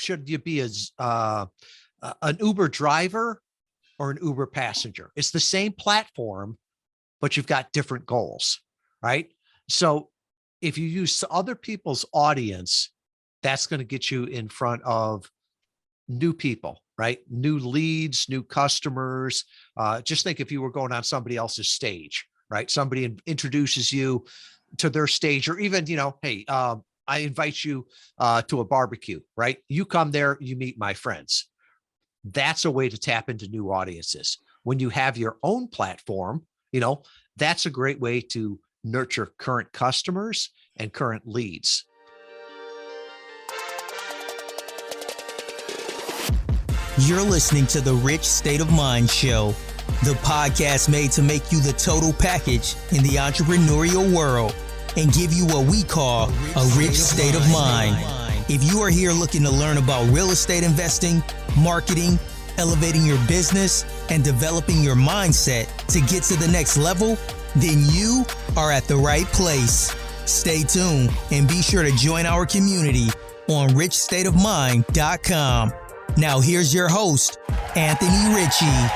should you be an Uber driver or an Uber passenger? It's the same platform, but you've got different goals, right? So if you use other people's audience, that's going to get you in front of new people, right? New leads, new customers. Just think if you were going on somebody else's stage, right? Somebody introduces you to their stage, or even, hey, I invite you to a barbecue, right? You come there, you meet my friends. That's a way to tap into new audiences. When you have your own platform, that's a great way to nurture current customers and current leads. You're listening to the Rich State of Mind Show, the podcast made to make you the total package in the entrepreneurial world and give you what we call a rich state of mind. If you are here looking to learn about real estate investing, marketing, elevating your business, and developing your mindset to get to the next level, then you are at the right place. Stay tuned and be sure to join our community on richstateofmind.com. Now here's your host, Anthony Ritchie.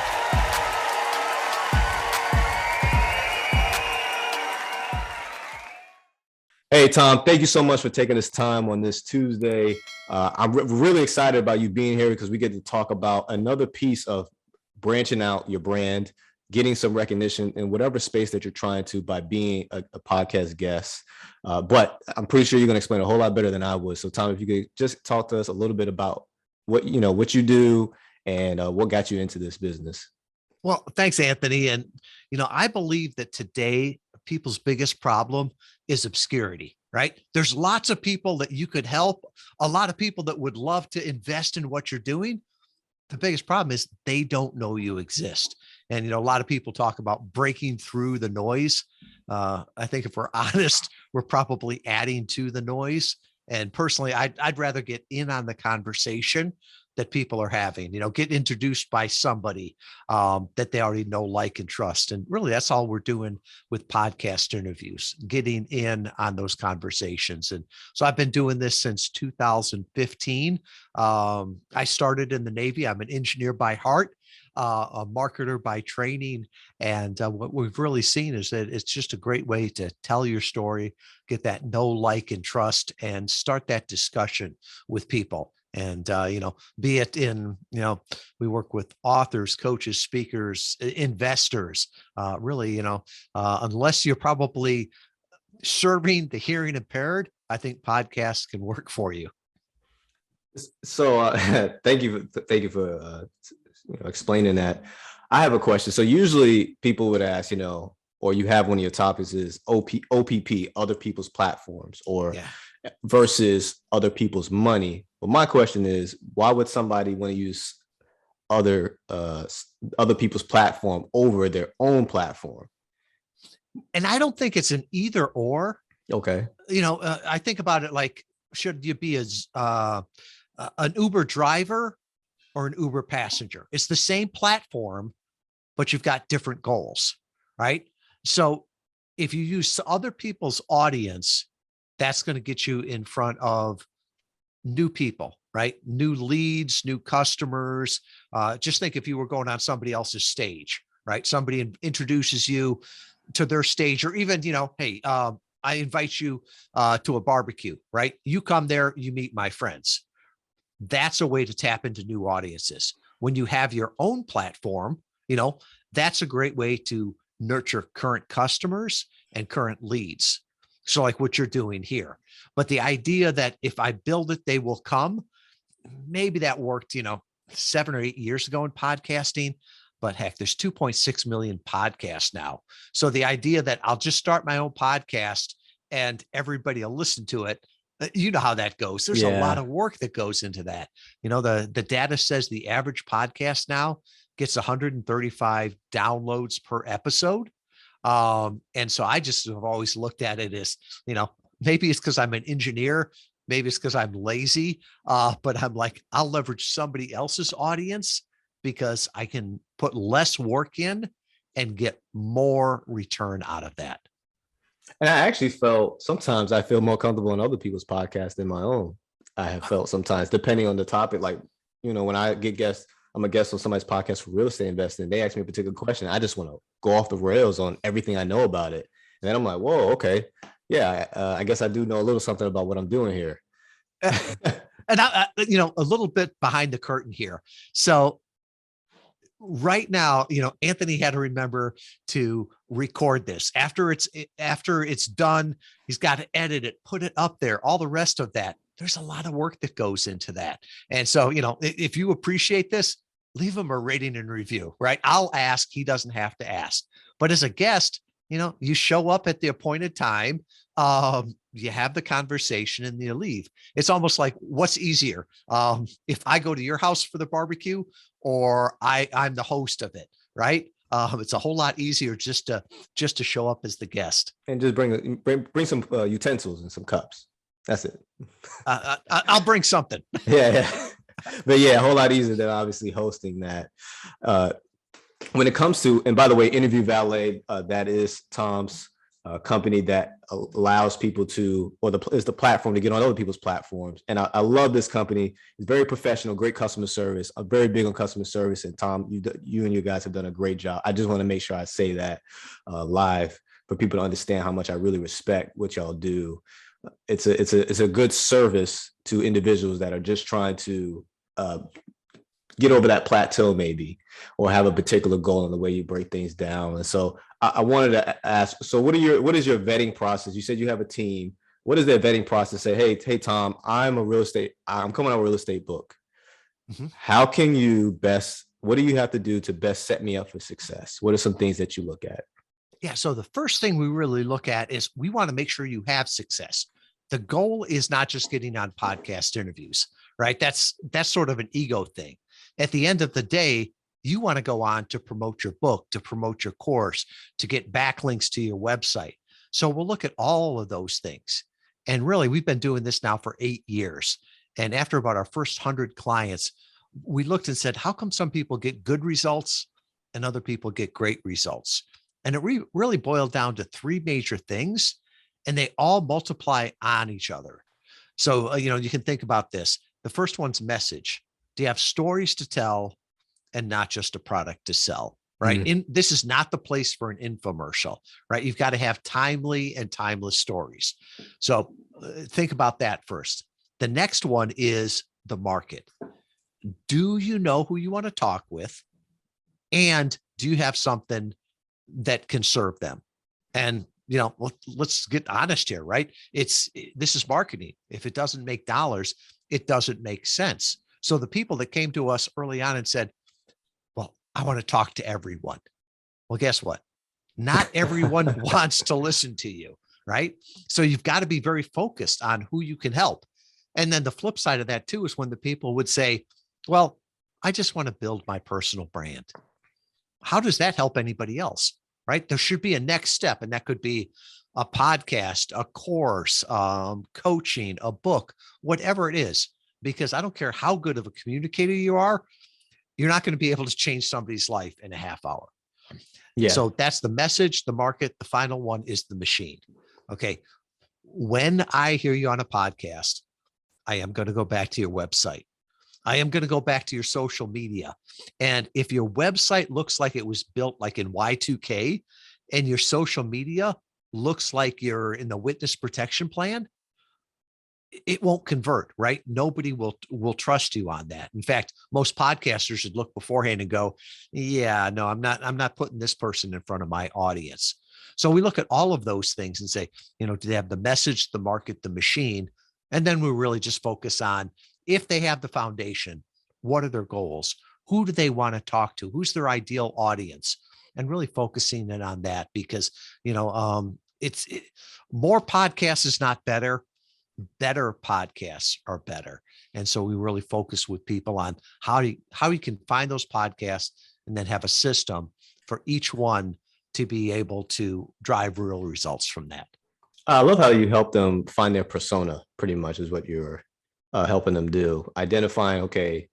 Hey, Tom, thank you so much for taking this time on this Tuesday. I'm really excited about you being here because we get to talk about another piece of branching out your brand, getting some recognition in whatever space that you're trying to by being a podcast guest. But I'm pretty sure you're going to explain a whole lot better than I would. So, Tom, if you could just talk to us a little bit about what you do and what got you into this business. Well, thanks, Anthony. And, I believe that today people's biggest problem is obscurity, right? There's lots of people that you could help, a lot of people that would love to invest in what you're doing. The biggest problem is they don't know you exist. And, a lot of people talk about breaking through the noise. I think if we're honest, we're probably adding to the noise. And personally, I'd rather get in on the conversation that people are having, get introduced by somebody that they already know, like, and trust. And really, that's all we're doing with podcast interviews, getting in on those conversations. And so I've been doing this since 2015. I started in the Navy. I'm an engineer by heart, a marketer by training. And what we've really seen is that it's just a great way to tell your story, get that know, like, and trust, and start that discussion with people. And, be it in, we work with authors, coaches, speakers, investors, really, unless you're probably serving the hearing impaired, I think podcasts can work for you. So thank you for explaining that. I have a question. So usually people would ask, or you have one of your topics is OPP, other people's platforms, or versus other people's money. But my question is, why would somebody want to use other people's platform over their own platform? And I don't think it's an either or. Okay. I think about it like, should you be an Uber driver or an Uber passenger? It's the same platform, but you've got different goals, right? So if you use other people's audience, that's going to get you in front of new people, right? New leads, new customers. Just think if you were going on somebody else's stage, right? Somebody introduces you to their stage, or even, hey, I invite you to a barbecue, right? You come there, you meet my friends. That's a way to tap into new audiences. When you have your own platform, that's a great way to nurture current customers and current leads. So like what you're doing here. But the idea that if I build it, they will come, maybe that worked, 7 or 8 years ago in podcasting, but heck, there's 2.6 million podcasts now. So the idea that I'll just start my own podcast and everybody will listen to it, you know how that goes. There's a lot of work that goes into that. The data says the average podcast now gets 135 downloads per episode. And so I just have always looked at it as, maybe it's because I'm an engineer, maybe it's because I'm lazy, but I'm like, I'll leverage somebody else's audience because I can put less work in and get more return out of that. And I actually sometimes I feel more comfortable in other people's podcasts than my own. I have felt sometimes, depending on the topic. Like, when I get guests, I'm a guest on somebody's podcast for real estate investing. They ask me a particular question. I just want to go off the rails on everything I know about it. And then I'm like, whoa, okay. Yeah, I guess I do know a little something about what I'm doing here. And a little bit behind the curtain here. So right now, Anthony had to remember to record this after it's done. He's got to edit it, put it up there, all the rest of that. There's a lot of work that goes into that. And so, if you appreciate this, leave him a rating and review, right? I'll ask, he doesn't have to ask. But as a guest, you show up at the appointed time, you have the conversation and you leave. It's almost like, what's easier? If I go to your house for the barbecue or I'm the host of it, right? It's a whole lot easier just to show up as the guest. And just bring some utensils and some cups. That's it. I'll bring something. Yeah. But yeah, a whole lot easier than obviously hosting that. When it comes to, and by the way, Interview Valet, that is Tom's company that allows people to, or is the platform to get on other people's platforms. And I love this company. It's very professional, great customer service. I'm very big on customer service. And Tom, you and you guys have done a great job. I just want to make sure I say that live for people to understand how much I really respect what y'all do. It's a good service to individuals that are just trying to get over that plateau maybe, or have a particular goal in the way you break things down. And so I wanted to ask, so what is your vetting process? You said you have a team. What is their vetting process? Say, hey, Tom, I'm coming out with a real estate book. Mm-hmm. How can you what do you have to do to best set me up for success? What are some things that you look at? Yeah. So the first thing we really look at is we want to make sure you have success. The goal is not just getting on podcast interviews, right? That's sort of an ego thing. At the end of the day, you want to go on to promote your book, to promote your course, to get backlinks to your website. So we'll look at all of those things. And really, we've been doing this now for 8 years. And after about our first 100 clients, we looked and said, how come some people get good results and other people get great results? And it really boiled down to 3 major things, and they all multiply on each other. So, you can think about this. The first one's message. Do you have stories to tell and not just a product to sell, right? Mm-hmm. This is not the place for an infomercial, right? You've got to have timely and timeless stories. So think about that first. The next one is the market. Do you know who you want to talk with? And do you have something that can serve them? And, let's get honest here, right? This is marketing. If it doesn't make dollars, it doesn't make sense. So the people that came to us early on and said, well, I want to talk to everyone. Well, guess what? Not everyone wants to listen to you, right? So you've got to be very focused on who you can help. And then the flip side of that too is when the people would say, well, I just want to build my personal brand. How does that help anybody else, right? There should be a next step, and that could be a podcast, a course, coaching, a book, whatever it is, because I don't care how good of a communicator you are, you're not going to be able to change somebody's life in a half hour. Yeah. So that's the message, the market. The final one is the machine. Okay. When I hear you on a podcast, I am going to go back to your website. I am going to go back to your social media. And if your website looks like it was built like in Y2K and your social media looks like you're in the witness protection plan, it won't convert, right? Nobody will trust you on that. In fact, most podcasters should look beforehand and go, yeah, no, I'm not putting this person in front of my audience. So we look at all of those things and say, do they have the message, the market, the machine? And then we really just focus on, if they have the foundation, what are their goals? Who do they want to talk to? Who's their ideal audience? And really focusing in on that, because, more podcasts is not better. Better podcasts are better. And so we really focus with people on how you can find those podcasts and then have a system for each one to be able to drive real results from that. I love how you help them find their persona, pretty much is what you're helping them do. Identifying, okay,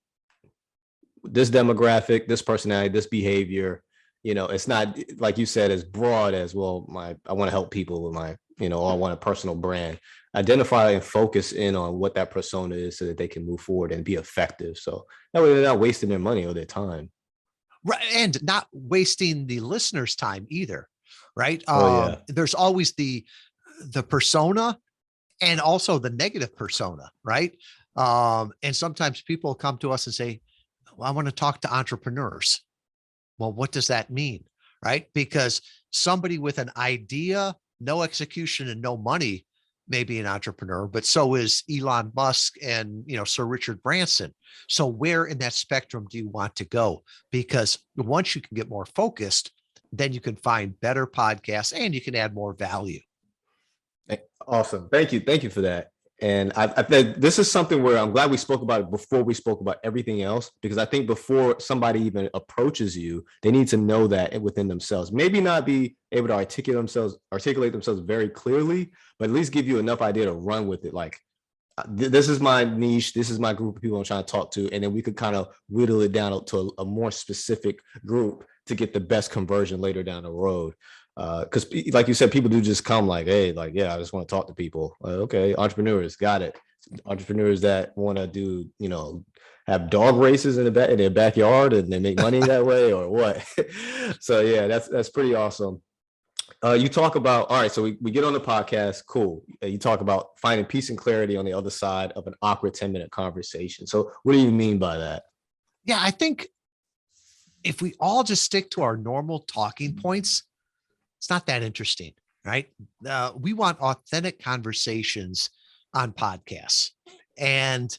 this demographic, this personality, this behavior, it's not, like you said, as broad as, well, I want to help people with my, or I want a personal brand. identify and focus in on what that persona is so that they can move forward and be effective. So that way they're not wasting their money or their time. Right. And not wasting the listener's time either. Right. Oh yeah. There's always the persona and also the negative persona. Right. And sometimes people come to us and say, well, I want to talk to entrepreneurs. Well, what does that mean? Right. Because somebody with an idea, no execution, and no money may be an entrepreneur, but so is Elon Musk and, Sir Richard Branson. So where in that spectrum do you want to go? Because once you can get more focused, then you can find better podcasts and you can add more value. Awesome. Thank you. Thank you for that. And I think this is something where I'm glad we spoke about it before we spoke about everything else, because I think before somebody even approaches you, they need to know that within themselves. Maybe not be able to articulate themselves very clearly, but at least give you enough idea to run with it. Like, this is my niche. This is my group of people I'm trying to talk to. And then we could kind of whittle it down to a more specific group to get the best conversion later down the road. Because like you said, people do just come like, hey, like, yeah, I just want to talk to people. Okay, entrepreneurs, got it. Entrepreneurs that want to do, have dog races in their backyard and they make money that way, or what? So yeah, that's pretty awesome. You talk about, all right, so we get on the podcast, cool. You talk about finding peace and clarity on the other side of an awkward 10-minute conversation. So what do you mean by that? Yeah, I think if we all just stick to our normal talking points, it's not that interesting, right? We want authentic conversations on podcasts. And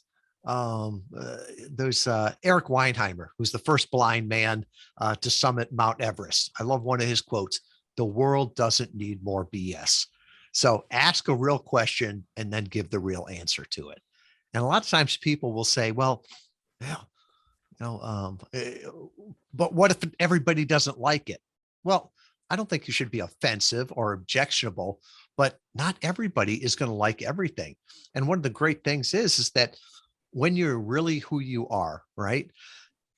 there's Eric Weinheimer, who's the first blind man to summit Mount Everest. I love one of his quotes: "The world doesn't need more BS." So ask a real question and then give the real answer to it. And a lot of times people will say, well, but what if everybody doesn't like it? Well, I don't think you should be offensive or objectionable, but not everybody is going to like everything. And one of the great things is that when you're really who you are, right?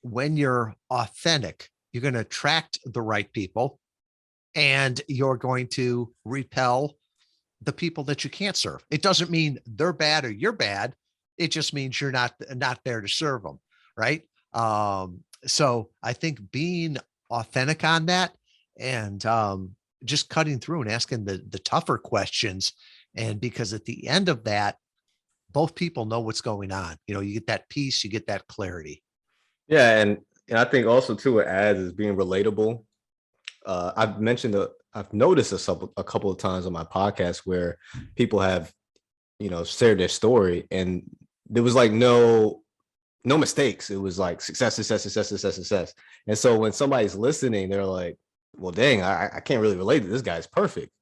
When you're authentic, you're going to attract the right people and you're going to repel the people that you can't serve. It doesn't mean they're bad or you're bad. It just means you're not there to serve them, right? So I think being authentic on that, and just cutting through and asking the tougher questions. And because at the end of that, both people know what's going on. You get that peace, you get that clarity. Yeah. And I think also too, it adds is being relatable. I've noticed a couple of times on my podcast where people have, shared their story and there was like no mistakes. It was like success. And so when somebody's listening, they're like, well, dang, I can't really relate to this guy's perfect.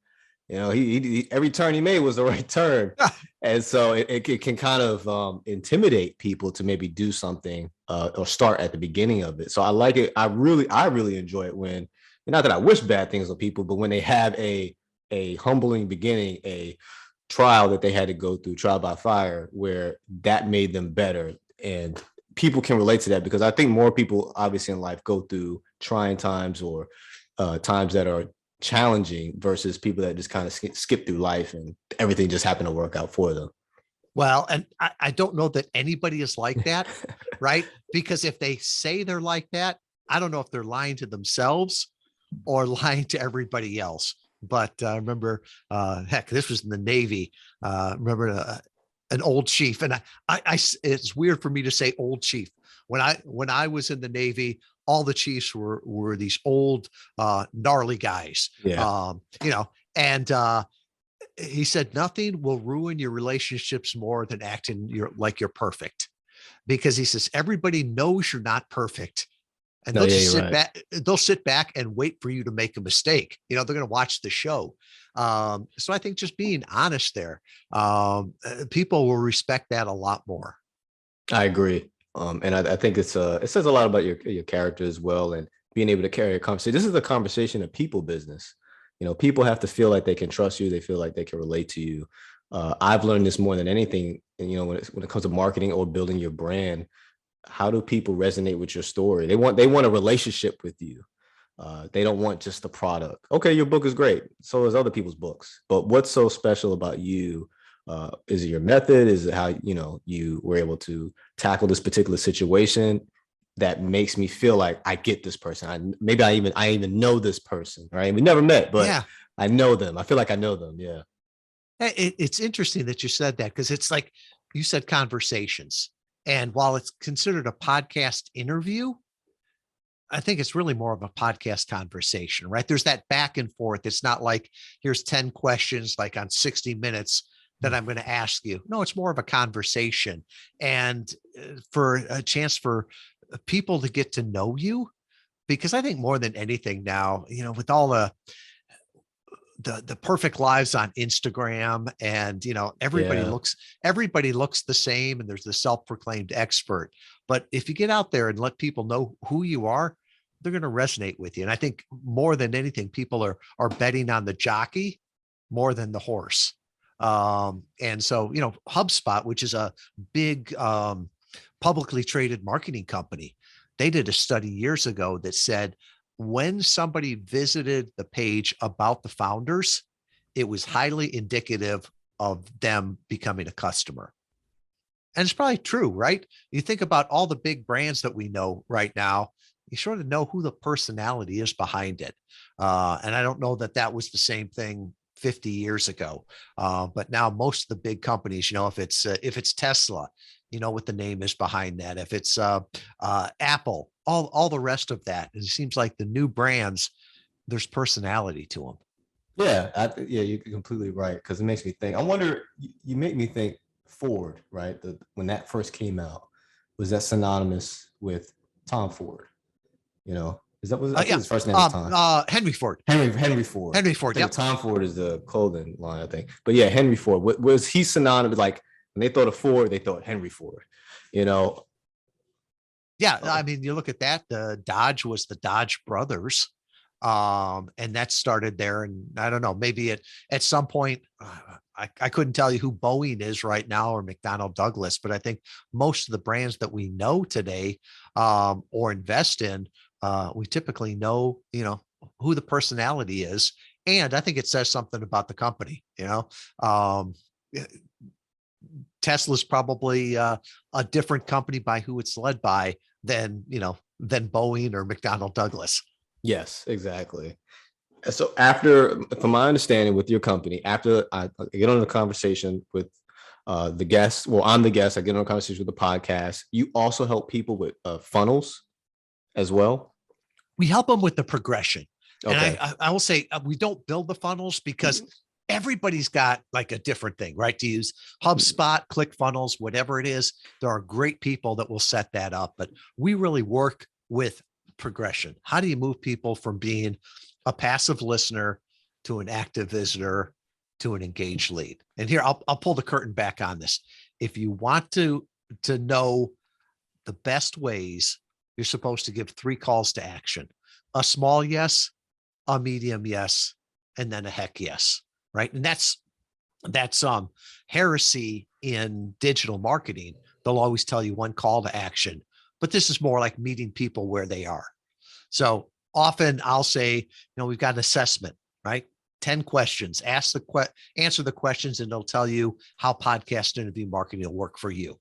He every turn he made was the right turn. And so it can kind of intimidate people to maybe do something or start at the beginning of it. So I like it. I really enjoy it when, not that I wish bad things on people, but when they have a humbling beginning, a trial that they had to go through, trial by fire, where that made them better. And people can relate to that, because I think more people obviously in life go through trying times or times that are challenging versus people that just kind of skip through life and everything just happened to work out for them. Well, and I don't know that anybody is like that, right? Because if they say they're like that, I don't know if they're lying to themselves or lying to everybody else. But remember, this was in the Navy. Remember an old chief, and I it's weird for me to say old chief. When I was in the Navy, all the chiefs were these old, gnarly guys. Yeah. And he said, nothing will ruin your relationships more than acting like you're perfect, because he says, everybody knows you're not perfect. And they'll just sit back. They'll sit back and wait for you to make a mistake. They're going to watch the show. So I think just being honest there, people will respect that a lot more. I agree. And I think it says a lot about your character as well, and being able to carry a conversation. This is a conversation of people business. People have to feel like they can trust you. They feel like they can relate to you. I've learned this more than anything. And, when it comes to marketing or building your brand, how do people resonate with your story? They want a relationship with you. They don't want just the product. Okay, your book is great. So is other people's books. But what's so special about you Is it your method? Is it how, you know, you were able to tackle this particular situation that makes me feel like I get this person? Maybe I even know this person, right? We never met, but Yeah. I know them. I feel like I know them. Yeah. It's interesting that you said that, because it's like you said conversations. And while it's considered a podcast interview, I think it's really more of a podcast conversation, right? There's that back and forth. It's not like here's 10 questions like on 60 Minutes that I'm going to ask you. No, it's more of a conversation. And for a chance for people to get to know you, because I think more than anything now, you know, with all the perfect lives on Instagram, and you know, everybody Yeah. looks the same, and there's the self-proclaimed expert. But if you get out there and let people know who you are, they're going to resonate with you. And I think more than anything, people are betting on the jockey more than the horse. And so, you know, HubSpot, which is a big publicly traded marketing company, they did a study years ago that said when somebody visited the page about the founders, it was highly indicative of them becoming a customer. And it's probably true, right? You think about all the big brands that we know right now, you sort of know who the personality is behind it. And I don't know that that was the same thing 50 years ago. But now most of the big companies, you know, if it's Tesla, you know what the name is behind that. If it's Apple, all the rest of that. It seems like the new brands, there's personality to them. Yeah. Yeah, you're completely right. Because it makes me think. I wonder. You make me think. Ford, right? When that first came out, was that synonymous with Tom Ford? You know, I think Yeah. his first name was Tom. Henry Ford. Henry Ford. Henry Ford. I think Yep. Tom Ford is the clothing line, I think. But yeah, Henry Ford. Was he synonymous? Like when they thought of Ford, they thought Henry Ford. You know. Yeah, I mean, you look at that. The Dodge was the Dodge brothers, and that started there. And I don't know, maybe at some point, I couldn't tell you who Boeing is right now or McDonnell Douglas, but I think most of the brands that we know today or invest in, we typically know, you know, who the personality is, and I think it says something about the company. You know, Tesla's probably a different company by who it's led by than, you know, than Boeing or McDonnell Douglas. Yes, exactly. So after, from my understanding with your company, after I get on a conversation with the guests, well, I'm the guest, I get on a conversation with the podcast. You also help people with funnels as well. We help them with the progression. Okay. And I will say we don't build the funnels because everybody's got like a different thing, right? To use HubSpot, ClickFunnels, whatever it is, there are great people that will set that up, but we really work with progression. How do you move people from being a passive listener to an active visitor to an engaged lead? And here, I'll pull the curtain back on this. If you want to know the best ways, you're supposed to give 3 calls to action: a small yes, a medium yes, and then a heck yes. Right. And that's heresy in digital marketing. They'll always tell you 1 call to action, but this is more like meeting people where they are. So often I'll say, you know, we've got an assessment, right? 10 questions, answer the questions, and they'll tell you how podcast interview marketing will work for you.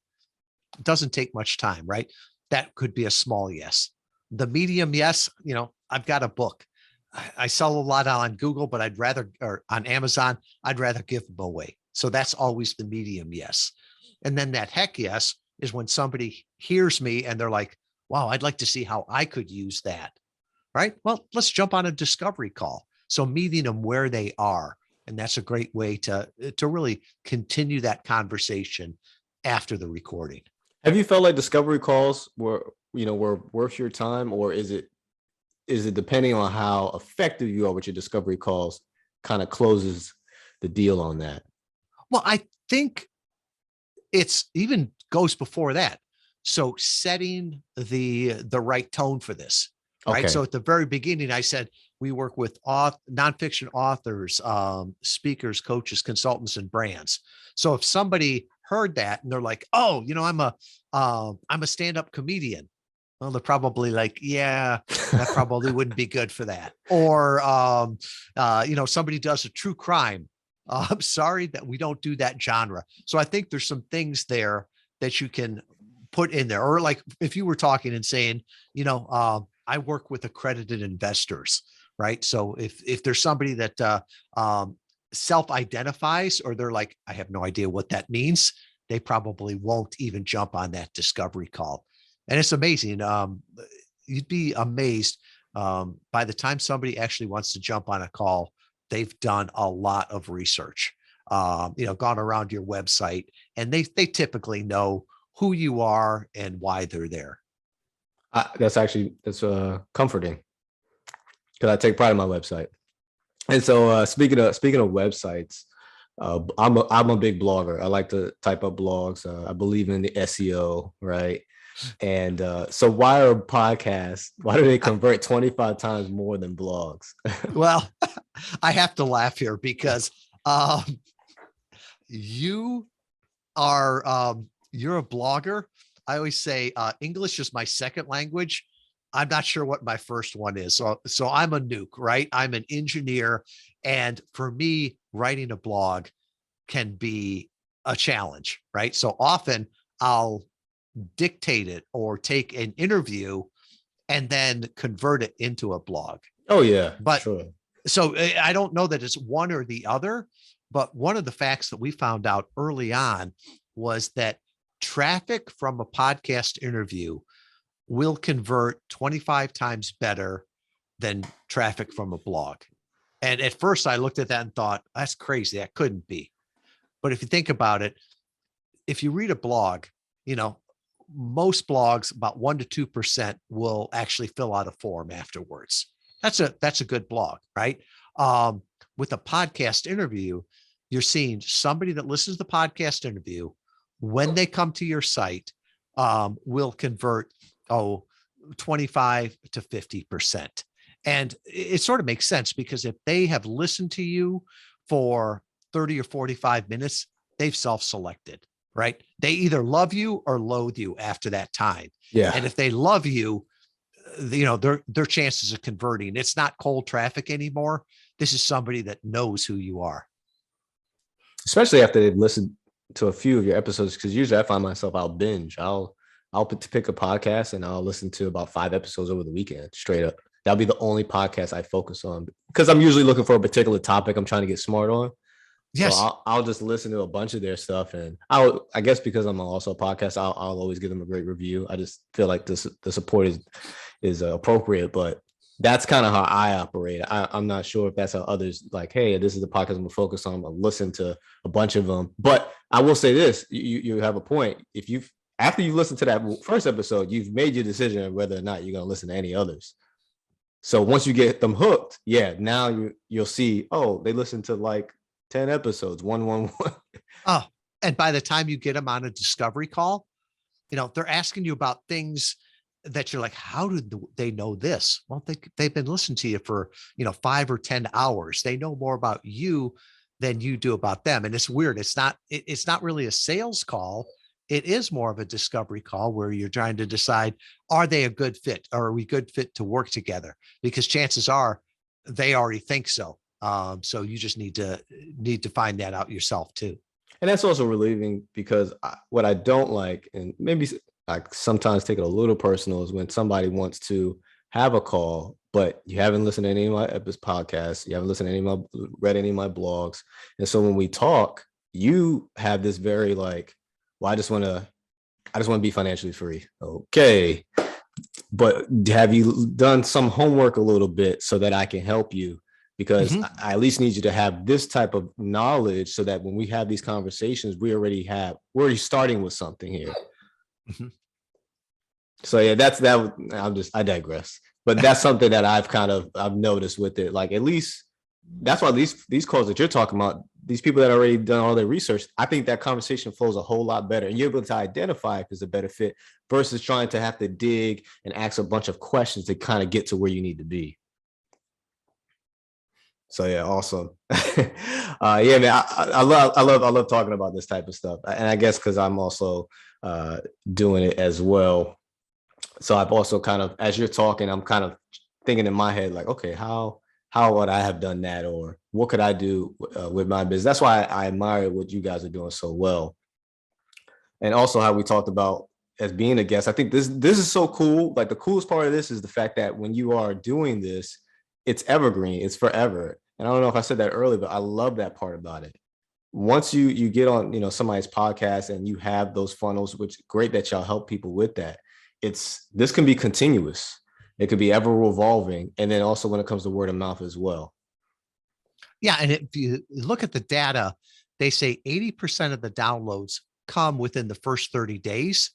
It doesn't take much time, right? That could be a small yes. The medium yes, you know, I've got a book. I sell a lot on Google, but or on Amazon, I'd rather give them away. So that's always the medium yes. And then that heck yes is when somebody hears me and they're like, wow, I'd like to see how I could use that. Right? Well, let's jump on a discovery call. So meeting them where they are. And that's a great way to really continue that conversation after the recording. Have you felt like discovery calls were worth your time, or is it depending on how effective you are with your discovery calls, kind of closes the deal on that? Well, I think it's even goes before that. So setting the right tone for this, right? Okay. So at the very beginning, I said, we work with nonfiction authors, speakers, coaches, consultants, and brands. So if somebody heard that and they're like, oh, you know, I'm a stand-up comedian. Well, they're probably like, yeah, that probably wouldn't be good for that. Or, you know, somebody does a true crime I'm sorry that we don't do that genre. So I think there's some things there that you can put in there. Or like if you were talking and saying, I work with accredited investors, right? So if there's somebody that self-identifies, or they're like, I have no idea what that means, they probably won't even jump on that discovery call. And it's amazing. You'd be amazed. By the time somebody actually wants to jump on a call, they've done a lot of research, gone around your website, and they typically know who you are and why they're there. That's comforting, because I take pride in my website. And so speaking of websites, I'm a big blogger. I like to type up blogs. I believe in the SEO, right? And so why do they convert 25 times more than blogs? Well, I have to laugh here because you are you're a blogger. I always say English is my second language. I'm not sure what my first one is. So I'm a nuke, right? I'm an engineer. And for me, writing a blog can be a challenge, right? So often I'll dictate it or take an interview and then convert it into a blog. Oh yeah, but sure. So I don't know that it's one or the other, but one of the facts that we found out early on was that traffic from a podcast interview will convert 25 times better than traffic from a blog. And at first I looked at that and thought, that's crazy. That couldn't be. But if you think about it, if you read a blog, most blogs, about 1 to 2% will actually fill out a form afterwards. That's a good blog, right? With a podcast interview, you're seeing somebody that listens to the podcast interview, when they come to your site, will convert 25 to 50%. And it sort of makes sense, because if they have listened to you for 30 or 45 minutes, they've self-selected, right? They either love you or loathe you after that time. Yeah. And if they love you, their chances of converting, it's not cold traffic anymore. This is somebody that knows who you are. Especially after they've listened to a few of your episodes, because usually I find myself, I'll binge. I'll pick a podcast and I'll listen to about 5 episodes over the weekend straight up. That'll be the only podcast I focus on, because I'm usually looking for a particular topic I'm trying to get smart on. Yes. So I'll just listen to a bunch of their stuff, and I guess because I'm also a podcast, I'll always give them a great review. I just feel like the support is appropriate, but that's kind of how I operate. I'm not sure if that's how others, like, hey, this is the podcast I'm gonna focus on. I'll listen to a bunch of them. But I will say this: you have a point. After you listen to that first episode, you've made your decision of whether or not you're gonna listen to any others. So once you get them hooked, now you'll see, they listen to like 10 episodes, one. Oh, and by the time you get them on a discovery call, they're asking you about things that you're like, how did they know this? Well, they've been listening to you for, 5 or 10 hours. They know more about you than you do about them. And it's weird. It's not really a sales call. It is more of a discovery call where you're trying to decide, are they a good fit? Or are we good fit to work together? Because chances are they already think so. So you just need to find that out yourself too. And that's also relieving, because what I don't like, and maybe I sometimes take it a little personal, is when somebody wants to have a call, but you haven't listened to any of my podcasts, you haven't listened to read any of my blogs. And so when we talk, you have this very like, well, I just want to be financially free. Okay. But have you done some homework a little bit so that I can help you? Because I at least need you to have this type of knowledge, so that when we have these conversations, we're already starting with something here. Mm-hmm. So I digress. But that's something that I've noticed with it. Like, at least that's why these calls that you're talking about, these people that already done all their research, I think that conversation flows a whole lot better, and you're able to identify if it's a better fit versus trying to have to dig and ask a bunch of questions to kind of get to where you need to be. So yeah, awesome. Man, I love talking about this type of stuff, and I guess because I'm also doing it as well. So I've also kind of, as you're talking, I'm kind of thinking in my head like, okay, how how would I have done that? Or what could I do with my business? That's why I admire what you guys are doing so well. And also how we talked about as being a guest. I think this is so cool. Like the coolest part of this is the fact that when you are doing this, it's evergreen, it's forever. And I don't know if I said that earlier, but I love that part about it. Once you get on, somebody's podcast and you have those funnels, which great that y'all help people with that. This can be continuous. It could be ever evolving. And then also when it comes to word of mouth as well. Yeah. And if you look at the data, they say 80% of the downloads come within the first 30 days.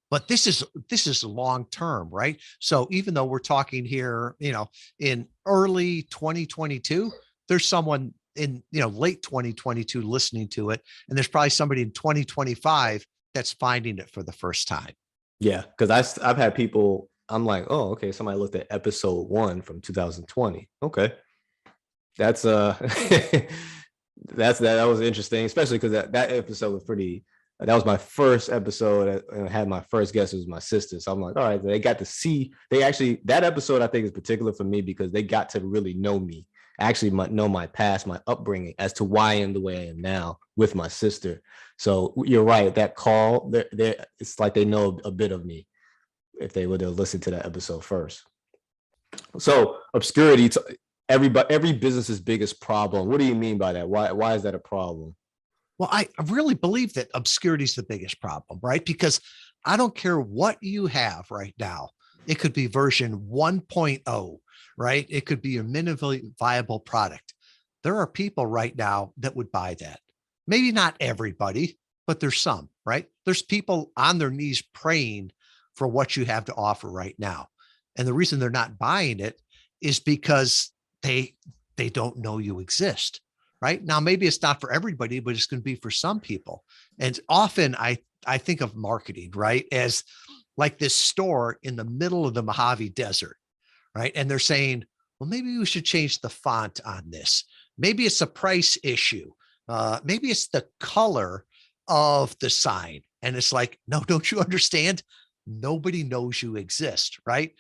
But this is long term, right? So even though we're talking here, in early 2022, there's someone in late 2022 listening to it, and there's probably somebody in 2025 that's finding it for the first time. Yeah, because I've had people. I'm like, oh, okay, somebody looked at episode 1 from 2020. Okay, that's that was interesting, especially because that episode was pretty. That was my first episode. I had my first guest was my sister. So I'm like, all right, they got to see. That episode I think is particular for me because they got to really know me. Actually, know my past, my upbringing, as to why I am the way I am now with my sister. So you're right. That call, it's like they know a bit of me if they would have listened to that episode first. So obscurity, every business's biggest problem. What do you mean by that? Why is that a problem? Well, I really believe that obscurity is the biggest problem, right? Because I don't care what you have right now. It could be version 1.0, right? It could be a minimally viable product. There are people right now that would buy that. Maybe not everybody, but there's some, right? There's people on their knees praying for what you have to offer right now. And the reason they're not buying it is because they don't know you exist. Right now, maybe it's not for everybody, but it's going to be for some people. And often I think of marketing, right, as like this store in the middle of the Mojave Desert, right? And they're saying, well, maybe we should change the font on this. Maybe it's a price issue. Maybe it's the color of the sign. And it's like, no, don't you understand? Nobody knows you exist, right?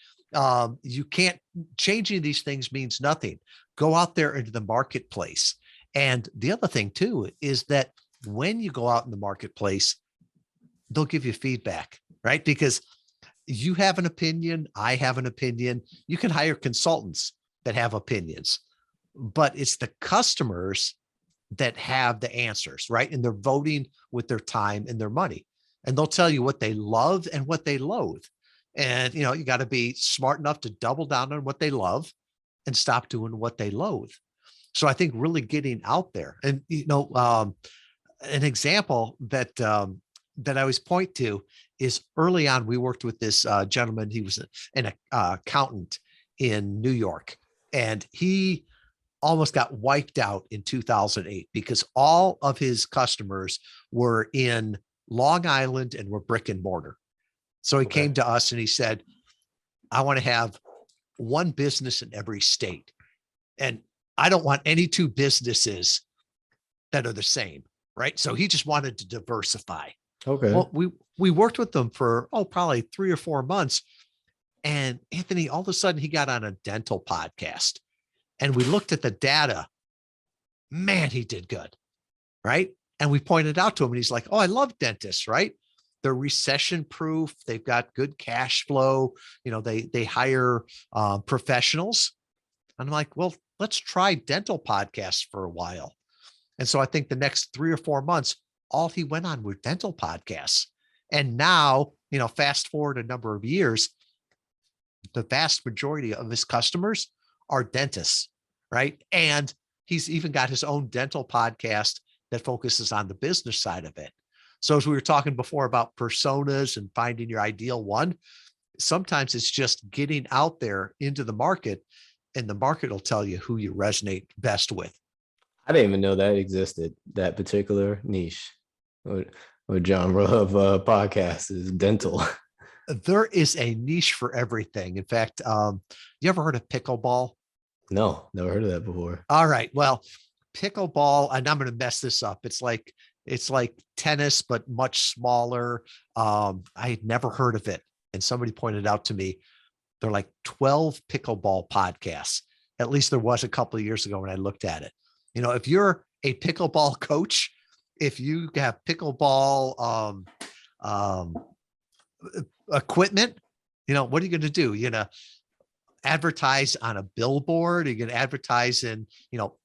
You can't, changing these things means nothing. Go out there into the marketplace. And the other thing too, is that when you go out in the marketplace, they'll give you feedback, right? Because you have an opinion, I have an opinion. You can hire consultants that have opinions, but it's the customers that have the answers, right? And they're voting with their time and their money. And they'll tell you what they love and what they loathe. And, you got to be smart enough to double down on what they love and stop doing what they loathe. So I think really getting out there, and an example that I always point to is early on we worked with this gentleman. He was an accountant in New York, and he almost got wiped out in 2008 because all of his customers were in Long Island and were brick and mortar. So he came to us and he said, "I want to have one business in every state, and I don't want any two businesses that are the same," right? So he just wanted to diversify. Okay. Well, we worked with them for, probably 3 or 4 months. And Anthony, all of a sudden he got on a dental podcast and we looked at the data. Man, he did good, right? And we pointed out to him and he's like, "Oh, I love dentists, right? They're recession proof. They've got good cash flow. They hire professionals." And I'm like, "Well, let's try dental podcasts for a while." And so I think the next 3 or 4 months, all he went on were dental podcasts. And now, fast forward a number of years, the vast majority of his customers are dentists, right? And he's even got his own dental podcast that focuses on the business side of it. So as we were talking before about personas and finding your ideal one, sometimes it's just getting out there into the market, and the market will tell you who you resonate best with. I didn't even know that existed, that particular niche or genre of podcast is dental. There is a niche for everything. In fact, you ever heard of pickleball? No, never heard of that before. All right. Well, pickleball, and I'm going to mess this up. It's like tennis, but much smaller. I had never heard of it. And somebody pointed out to me, they're like 12 pickleball podcasts. At least there was a couple of years ago when I looked at it. If you're a pickleball coach, if you have pickleball equipment, what are you going to do? You're going to advertise on a billboard? Are you going to advertise in,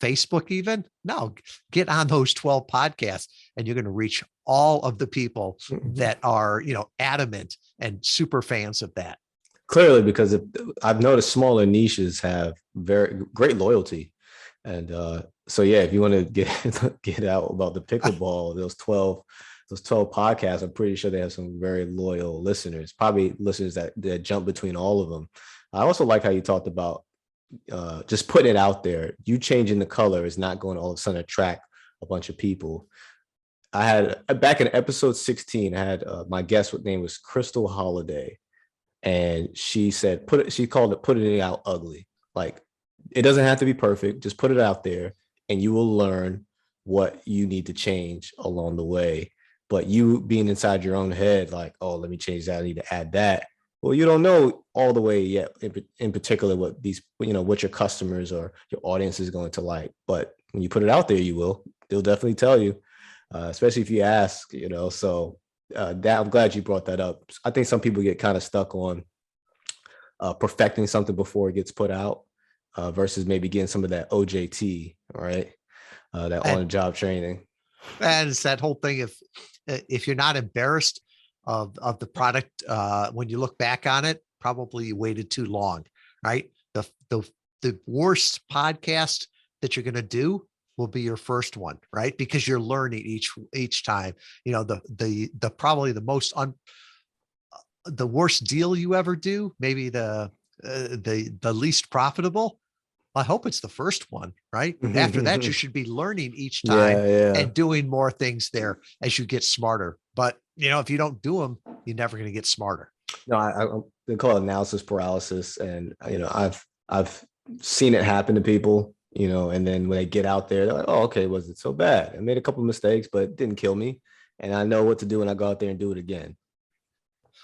Facebook even? No, get on those 12 podcasts and you're going to reach all of the people that are, adamant and super fans of that. Clearly, because I've noticed smaller niches have very great loyalty. And so, yeah, if you want to get out about the pickleball, those 12 podcasts, I'm pretty sure they have some very loyal listeners, probably listeners that jump between all of them. I also like how you talked about just putting it out there. You changing the color is not going to all of a sudden attract a bunch of people. I had back in episode 16, I had my guest name was Crystal Holiday. And she said, she called it putting it out ugly. Like, it doesn't have to be perfect. Just put it out there and you will learn what you need to change along the way. But you being inside your own head, like, oh, let me change that. I need to add that. Well, you don't know all the way yet, in particular, what what your customers or your audience is going to like. But when you put it out there, they'll definitely tell you, especially if you ask, so that I'm glad you brought that up. I think some people get kind of stuck on perfecting something before it gets put out versus maybe getting some of that OJT, right? That on-the-job training. And it's that whole thing. If you're not embarrassed of the product, when you look back on it, probably you waited too long, right? The worst podcast that you're going to do will be your first one, right? Because you're learning each time. The probably the most the worst deal you ever do, maybe the least profitable. I hope it's the first one, right? After that, you should be learning each time and doing more things there as you get smarter. But if you don't do them, you're never going to get smarter. No, they call it analysis paralysis, and I've seen it happen to people. And then when they get out there, they're like, oh, okay, was it so bad? I made a couple of mistakes, but it didn't kill me. And I know what to do when I go out there and do it again.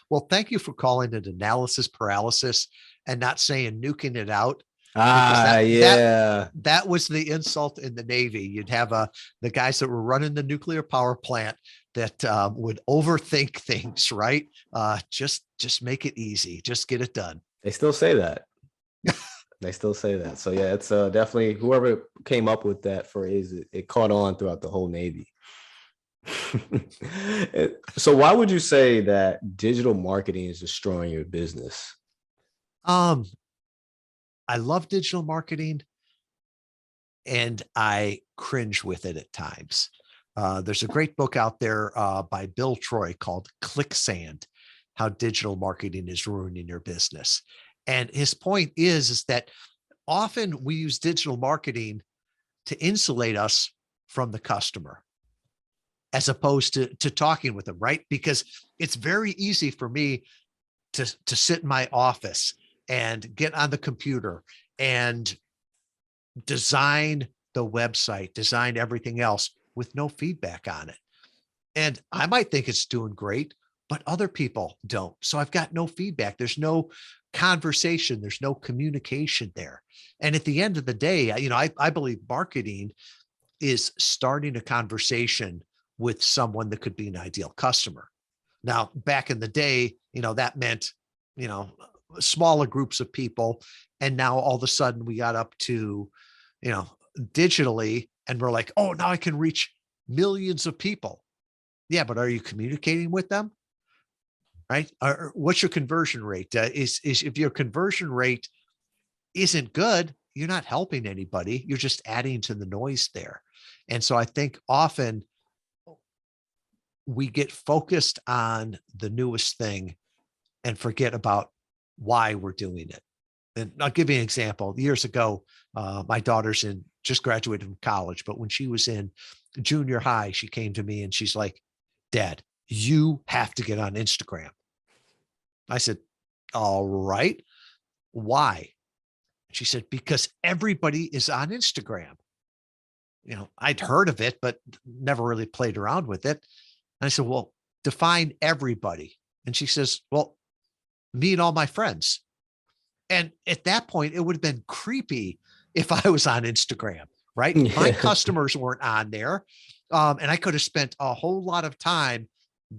Well, thank you for calling it analysis paralysis and not saying nuking it out. That was the insult in the Navy. You'd have the guys that were running the nuclear power plant that would overthink things, right? Just make it easy. Just get it done. They still say that. They still say that. So yeah, it's definitely whoever came up with that phrase, it caught on throughout the whole Navy. So why would you say that digital marketing is destroying your business? I love digital marketing and I cringe with it at times. There's a great book out there by Bill Troy called Clicksand, How Digital Marketing is Ruining Your Business. And his point is that often we use digital marketing to insulate us from the customer as opposed to talking with them, right? Because it's very easy for me to sit in my office and get on the computer and design the website, design everything else with no feedback on it. And I might think it's doing great, but other people don't. So I've got no feedback. There's no conversation. There's no communication there. And at the end of the day, I believe marketing is starting a conversation with someone that could be an ideal customer. Now, back in the day, that meant, smaller groups of people. And now all of a sudden we got up to, digitally, and we're like, oh, now I can reach millions of people. Yeah, but are you communicating with them? Right? Or what's your conversion rate? Is if your conversion rate isn't good, you're not helping anybody. You're just adding to the noise there. And so I think often we get focused on the newest thing and forget about why we're doing it. And I'll give you an example. Years ago, my daughter's just graduated from college, but when she was in junior high, she came to me and she's like, Dad, you have to get on Instagram. I said, all right. Why? She said, because everybody is on Instagram. I'd heard of it, but never really played around with it. And I said, well, define everybody. And she says, well, me and all my friends. And at that point, it would have been creepy if I was on Instagram, right? My customers weren't on there. And I could have spent a whole lot of time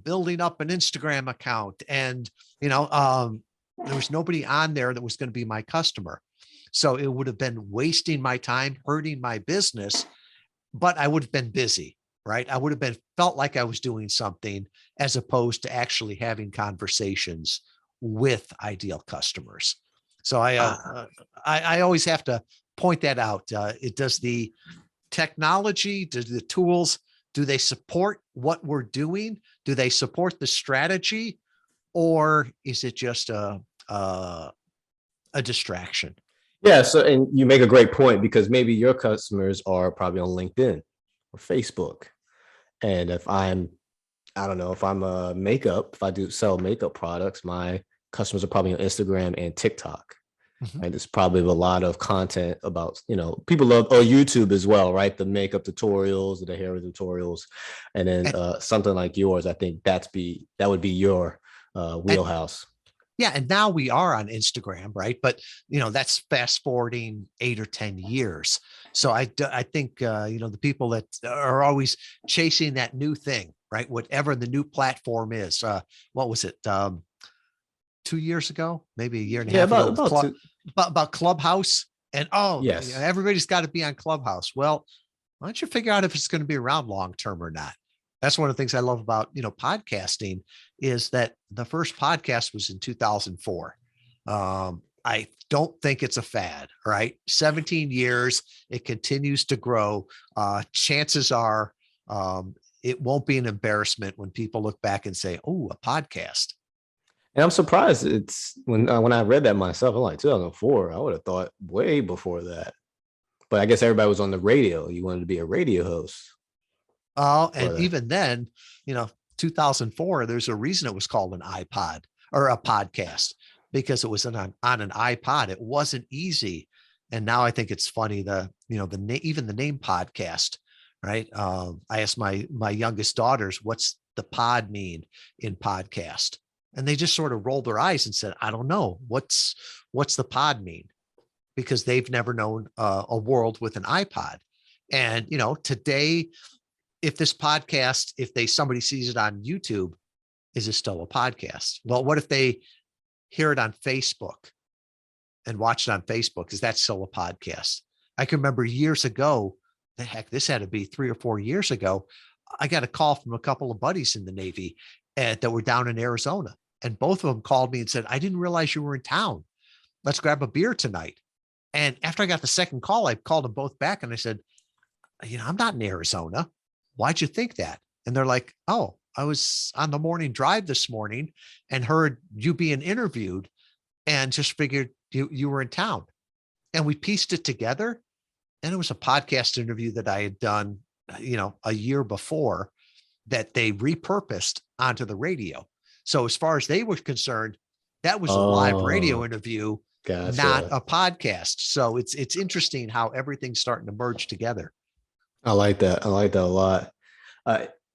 building up an Instagram account. And, there was nobody on there that was going to be my customer. So it would have been wasting my time, hurting my business, but I would have been busy, right? I would have been felt like I was doing something as opposed to actually having conversations with ideal customers. So I always have to point that out. It does the technology, does the tools, do they support what we're doing? Do they support the strategy, or is it just a distraction? Yeah. So, and you make a great point, because maybe your customers are probably on LinkedIn or Facebook. And I don't know, if I'm if I do sell makeup products, my customers are probably on Instagram and TikTok. Mhm. Right. There's probably a lot of content about, people love, YouTube as well, right? The makeup tutorials, the hair tutorials, and then And, something like yours. I think that would be your and wheelhouse. yeah, and now we are on Instagram, right? But that's fast forwarding 8 or 10 years. So I think the people that are always chasing that new thing, right? Whatever the new platform is. What was it? 2 years ago, maybe a year and a Yeah, half ago, with about two. about Clubhouse, and Yes. everybody's got to be on Clubhouse. Well, why don't you figure out if it's going to be around long term or not? That's one of the things I love about podcasting, is that the first podcast was in 2004. I don't think it's a fad, right? 17 years, it continues to grow. Chances are, it won't be an embarrassment when people look back and say, "Oh, a podcast." And I'm surprised it's when I read that myself, I'm like 2004. I would have thought way before that. But I guess everybody was on the radio. You wanted to be a radio host for And that. even then, you know, 2004, there's a reason it was called an iPod or a podcast, because it was on an iPod. It wasn't easy. And now I think it's funny, even the name podcast, right? I asked my youngest daughters, what's the pod mean in podcast? And they just sort of rolled their eyes and said, I don't know. What's the pod mean? Because they've never known a world with an iPod. And, today, if this podcast, somebody sees it on YouTube, is it still a podcast? Well, what if they hear it on Facebook and watch it on Facebook? Is that still a podcast? I can remember years ago, this had to be 3 or 4 years ago. I got a call from a couple of buddies in the Navy that were down in Arizona. And both of them called me and said, I didn't realize you were in town. Let's grab a beer tonight. And after I got the second call, I called them both back and I said, I'm not in Arizona. Why'd you think that? And they're like, oh, I was on the morning drive this morning and heard you being interviewed and just figured you were in town. And we pieced it together. And it was a podcast interview that I had done, a year before, that they repurposed onto the radio. So as far as they were concerned, that was a live radio interview, Gotcha. not a podcast. So it's interesting how everything's starting to merge together. I like that. I like that a lot.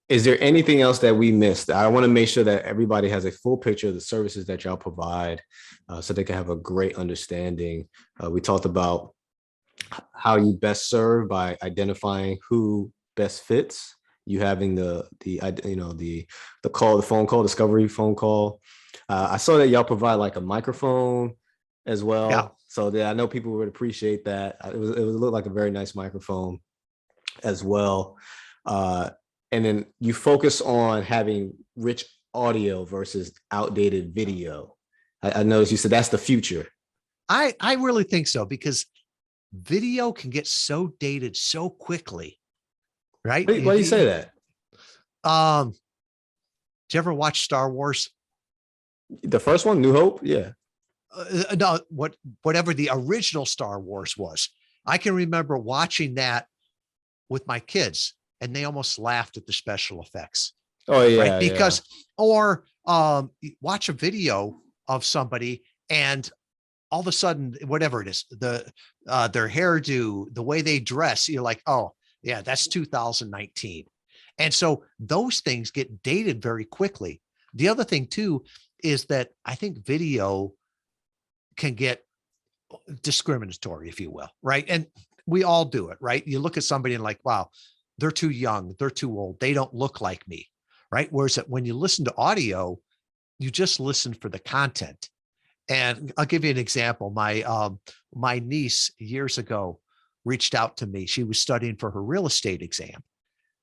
Is there anything else that we missed? I want to make sure that everybody has a full picture of the services that y'all provide, so they can have a great understanding. We talked about how you best serve by identifying who best fits. You having the phone call, discovery phone call. I saw that y'all provide like a microphone as well. Yeah. So I know people would appreciate that. It looked like a very nice microphone as well. And then you focus on having rich audio versus outdated video. I noticed you said that's the future. I really think so, because video can get so dated so quickly, right? Why do you say that? Did you ever watch Star Wars? The first one, New Hope? Yeah. No, whatever the original Star Wars was. I can remember watching that with my kids, and they almost laughed at the special effects. Oh yeah. Right? Because, or watch a video of somebody and all of a sudden, whatever it is, their hairdo, the way they dress, you're like, oh yeah, that's 2019. And so those things get dated very quickly. The other thing too is that I think video can get discriminatory, if you will, right? And we all do it, right? You look at somebody and like, wow, they're too young, they're too old, they don't look like me, right? Whereas when you listen to audio, you just listen for the content. And I'll give you an example. My niece years ago reached out to me. She was studying for her real estate exam.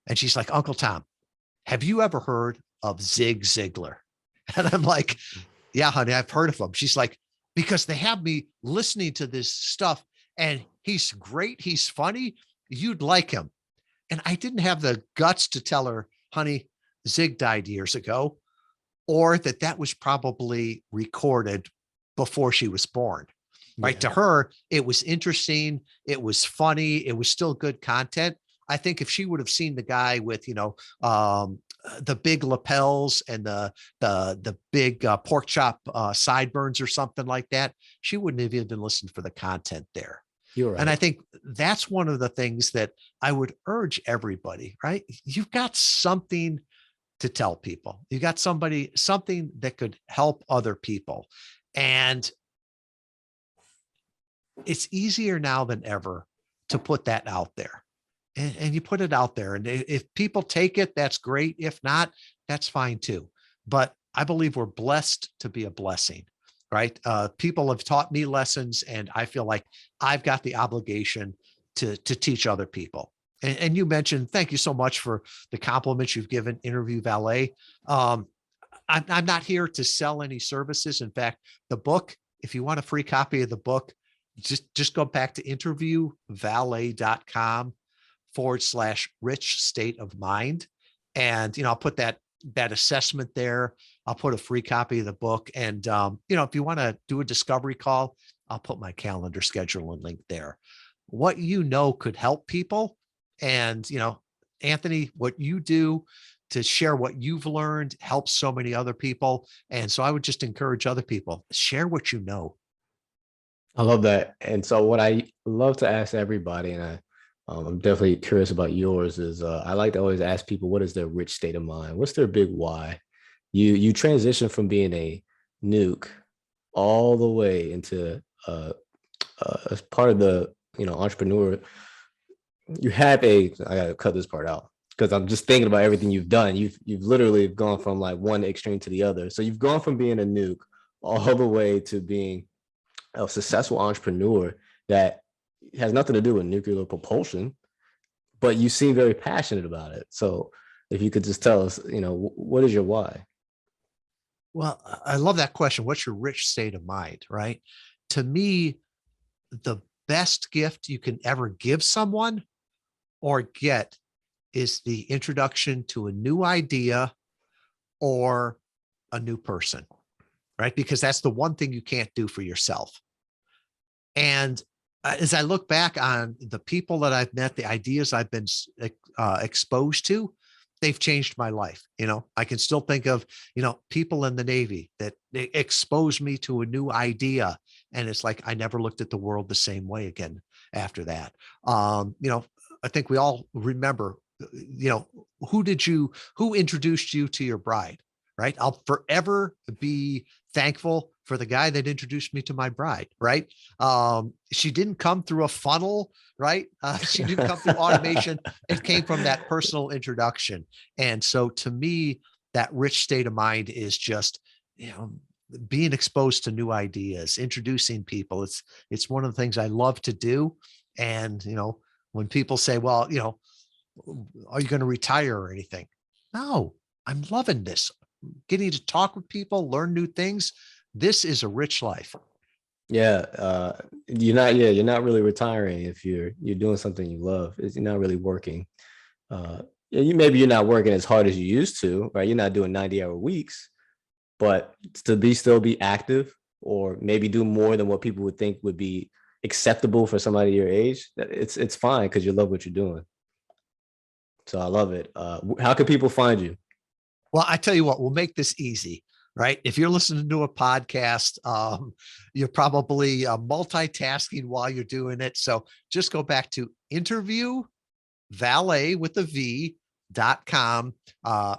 And she's like, Uncle Tom, have you ever heard of Zig Ziglar? And I'm like, yeah, honey, I've heard of him. She's like, because they have me listening to this stuff and he's great. He's funny. You'd like him. And I didn't have the guts to tell her, honey, Zig died years ago, or that was probably recorded before she was born. Right. Yeah. To her, it was interesting. It was funny. It was still good content. I think if she would have seen the guy with, the big lapels and the big pork chop sideburns or something like that, she wouldn't have even listened for the content there. You're right. And I think that's one of the things that I would urge everybody, right? You've got something to tell people. You got something that could help other people. And it's easier now than ever to put that out there. And you put it out there. And if people take it, that's great. If not, that's fine too. But I believe we're blessed to be a blessing, right? People have taught me lessons, and I feel like I've got the obligation to teach other people. And you mentioned, thank you so much for the compliments you've given Interview Valet. I'm not here to sell any services. In fact, the book, if you want a free copy of the book, just go back to interviewvalet.com/rich state of mind. And, I'll put that assessment there. I'll put a free copy of the book. And, if you want to do a discovery call, I'll put my calendar schedule and link there. What could help people. And, Anthony, what you do to share what you've learned helps so many other people. And so I would just encourage other people, share what you know. I love that. And so what I love to ask everybody, and I'm definitely curious about yours, is I like to always ask people, what is their rich state of mind? What's their big why? You transition from being a nuke all the way into as part of the entrepreneur. You have I gotta cut this part out because I'm just thinking about everything you've done. You've literally gone from like one extreme to the other. So you've gone from being a nuke all the way to being a successful entrepreneur that has nothing to do with nuclear propulsion, but you seem very passionate about it. So if you could just tell us, what is your why? Well, I love that question. What's your rich state of mind, right? To me, the best gift you can ever give someone or get is the introduction to a new idea or a new person, right? Because that's the one thing you can't do for yourself. And as I look back on the people that I've met, the ideas I've been exposed to, they've changed my life. I can still think of, people in the Navy that exposed me to a new idea. And it's like, I never looked at the world the same way again after that. I think we all remember, who introduced you to your bride, right? I'll forever be thankful for the guy that introduced me to my bride, right? She didn't come through a funnel, right? She didn't come through automation. It came from that personal introduction. And so to me, that rich state of mind is just, being exposed to new ideas, introducing people. It's one of the things I love to do. And, when people say, well, are you going to retire or anything? No, I'm loving this. Getting to talk with people, learn new things. This is a rich life. Yeah. You're not really retiring if you're doing something you love. You're not really working. You're not working as hard as you used to, right? You're not doing 90-hour weeks, but to still be active or maybe do more than what people would think would be acceptable for somebody your age. It's fine because you love what you're doing. So I love it. How can people find you? Well, I tell you what, we'll make this easy, right? If you're listening to a podcast, you're probably multitasking while you're doing it. So just go back to Interview Valet with a V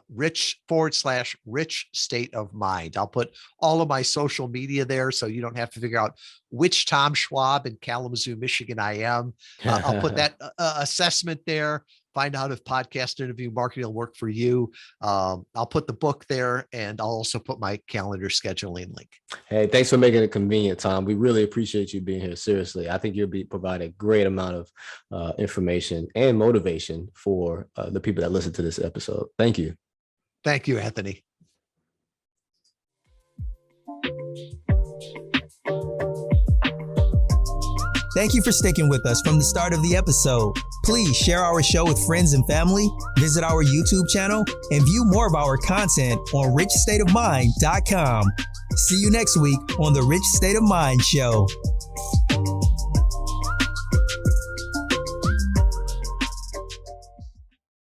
rich/rich state of mind. I'll put all of my social media there so you don't have to figure out which Tom Schwab in Kalamazoo, Michigan I am. I'll put that assessment there. Find out if podcast interview marketing will work for you. I'll put the book there, and I'll also put my calendar scheduling link. Hey, thanks for making it convenient, Tom. We really appreciate you being here. Seriously, I think you'll be providing a great amount of information and motivation for the people that listen to this episode. Thank you. Thank you, Anthony. Thank you for sticking with us from the start of the episode. Please share our show with friends and family, visit our YouTube channel, and view more of our content on richstateofmind.com. See you next week on the Rich State of Mind Show.